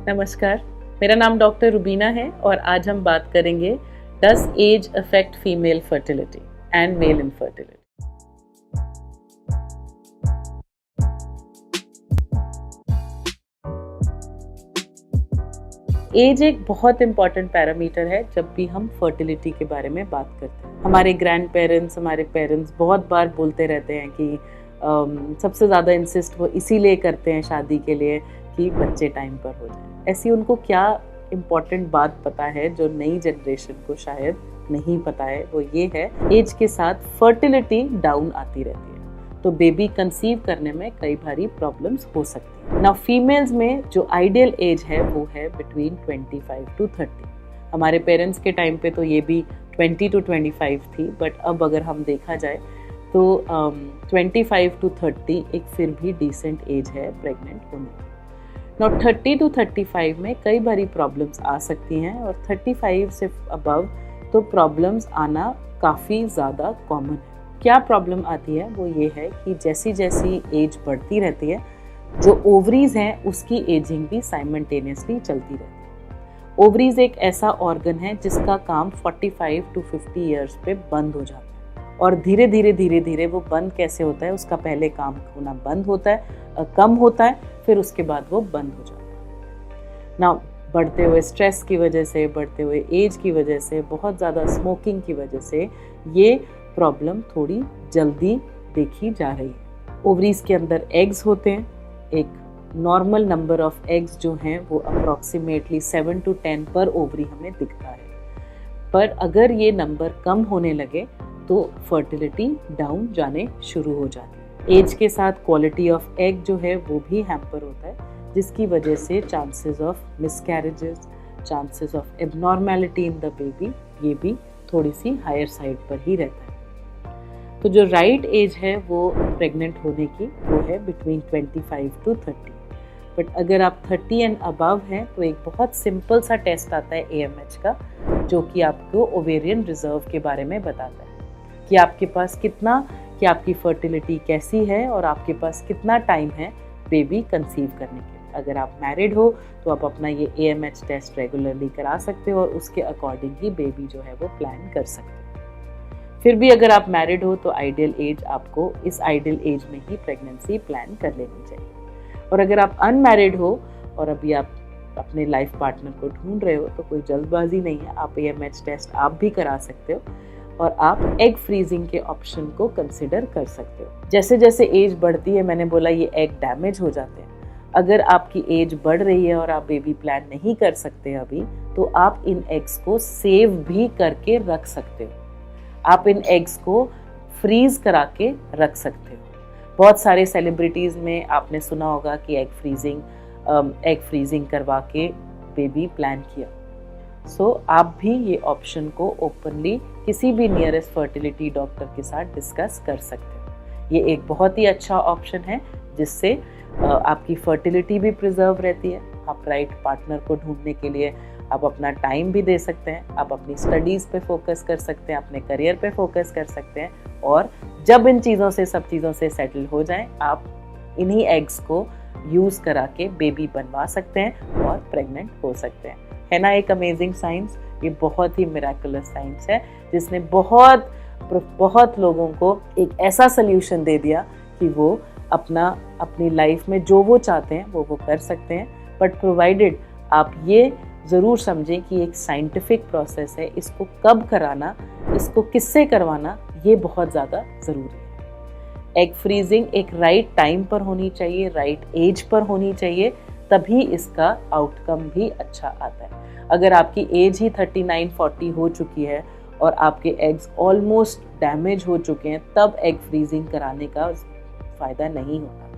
नमस्कार, मेरा नाम डॉक्टर रुबीना है और आज हम बात करेंगे does age affect female fertility and male infertility. Age एक बहुत इंपॉर्टेंट पैरामीटर है जब भी हम फर्टिलिटी के बारे में बात करते हैं। हमारे ग्रैंड पेरेंट्स, हमारे पेरेंट्स बहुत बार बोलते रहते हैं कि सबसे ज़्यादा इंसिस्ट वो इसीलिए करते हैं शादी के लिए कि बच्चे टाइम पर हो जाए। ऐसी उनको क्या इम्पॉर्टेंट बात पता है जो नई जनरेशन को शायद नहीं पता है, वो ये है एज के साथ फर्टिलिटी डाउन आती रहती है, तो बेबी कंसीव करने में कई बारी प्रॉब्लम्स हो सकती है। नाउ फीमेल्स में जो आइडियल एज है वो है बिटवीन 25 to 30। हमारे पेरेंट्स के टाइम पे तो ये भी 20 to 25 थी, बट अब अगर हम देखा जाए तो 25 to 30 एक फिर भी डिसेंट एज है प्रेग्नेंट होने की। Now 30 to 35 में कई बारी प्रॉब्लम्स आ सकती हैं और 35 से अबव तो प्रॉब्लम्स आना काफ़ी ज़्यादा कॉमन है। क्या प्रॉब्लम आती है वो ये है कि जैसी जैसी एज बढ़ती रहती है, जो ओवरीज हैं उसकी एजिंग भी साइमल्टेनियसली चलती रहती है। ओवरीज एक ऐसा ऑर्गन है जिसका काम 45 to 50 ईयर्स पे बंद हो जाता है और धीरे धीरे वो बंद कैसे होता है, उसका पहले काम होना बंद होता है, कम होता है, फिर उसके बाद वो बंद हो जाता है। नाउ बढ़ते हुए स्ट्रेस की वजह से, बढ़ते हुए एज की वजह से, बहुत ज़्यादा स्मोकिंग की वजह से ये प्रॉब्लम थोड़ी जल्दी देखी जा रही है। ओवरीज के अंदर एग्स होते हैं, एक नॉर्मल नंबर ऑफ एग्स जो हैं वो अप्रॉक्सीमेटली 7 to 10 पर ओवरी हमें दिखता है, पर अगर ये नंबर कम होने लगे तो फर्टिलिटी डाउन जाने शुरू हो जाती है। एज के साथ क्वालिटी ऑफ एग जो है वो भी हैम्पर होता है, जिसकी वजह से chances of miscarriages, chances of abnormality in the baby ये भी थोड़ी सी हायर साइड पर ही रहता है। तो जो राइट एज है वो प्रेग्नेंट होने की वो है बिटवीन 25 to 30। बट अगर आप 30 एंड अबव हैं तो एक बहुत सिंपल सा टेस्ट आता है AMH का, जो कि आपको ओवेरियन रिजर्व के बारे में बताता है कि आपके पास कितना, कि आपकी फर्टिलिटी कैसी है और आपके पास कितना टाइम है बेबी कंसीव करने के लिए। अगर आप मैरिड हो तो आप अपना ये AMH टेस्ट रेगुलरली करा सकते हो और उसके अकॉर्डिंग ही बेबी जो है वो प्लान कर सकते हो। फिर भी अगर आप मैरिड हो तो आइडियल एज, आपको इस आइडियल एज में ही प्रेगनेंसी प्लान कर लेनी चाहिए। और अगर आप अनमैरिड हो और अभी आप अपने लाइफ पार्टनर को ढूंढ रहे हो तो कोई जल्दबाजी नहीं है, आप AMH टेस्ट आप भी करा सकते हो और आप एग फ्रीजिंग के ऑप्शन को कंसिडर कर सकते हो। जैसे जैसे एज बढ़ती है, मैंने बोला ये एग डैमेज हो जाते हैं। अगर आपकी एज बढ़ रही है और आप बेबी प्लान नहीं कर सकते अभी, तो आप इन एग्स को सेव भी करके रख सकते हो। आप इन एग्स को फ्रीज करा के रख सकते हो। बहुत सारे सेलिब्रिटीज़ में आपने सुना होगा कि एग फ्रीजिंग करवा के बेबी प्लान किया। सो आप भी ये ऑप्शन को ओपनली किसी भी नियरेस्ट फर्टिलिटी डॉक्टर के साथ डिस्कस कर सकते हो। ये एक बहुत ही अच्छा ऑप्शन है जिससे आपकी फर्टिलिटी भी प्रिजर्व रहती है। आप राइट पार्टनर को ढूंढने के लिए आप अपना टाइम भी दे सकते हैं, आप अपनी स्टडीज़ पे फोकस कर सकते हैं, अपने करियर पे फोकस कर सकते हैं, और जब इन चीज़ों से, सब चीज़ों से सेटल हो जाएं, आप इन्हीं एग्स को यूज़ करा के बेबी बनवा सकते हैं और प्रेग्नेंट हो सकते हैं। है ना एक अमेजिंग साइंस? ये बहुत ही मिराकुलस साइंस है जिसने बहुत लोगों को एक ऐसा सल्यूशन दे दिया कि वो अपनी लाइफ में जो वो चाहते हैं वो कर सकते हैं। बट प्रोवाइडेड आप ये ज़रूर समझें कि एक साइंटिफिक प्रोसेस है, इसको कब कराना, इसको किससे करवाना, ये बहुत ज़्यादा ज़रूरी है। एग फ्रीजिंग एक राइट टाइम पर होनी चाहिए, राइट एज पर होनी चाहिए, तभी इसका आउटकम भी अच्छा आता है। अगर आपकी एज ही 39-40 हो चुकी है और आपके एग्स ऑलमोस्ट डैमेज हो चुके हैं, तब एग फ्रीजिंग कराने का फ़ायदा नहीं होता।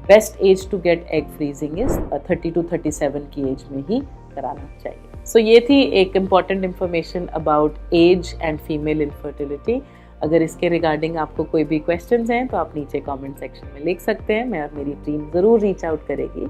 Best age to get egg freezing is 30 to 37 की एज में ही कराना चाहिए। सो ये थी एक important information about age and female infertility. अगर इसके रिगार्डिंग आपको कोई भी क्वेश्चंस हैं तो आप नीचे कमेंट सेक्शन में लिख सकते हैं, मैं और मेरी टीम ज़रूर रीच आउट करेगी।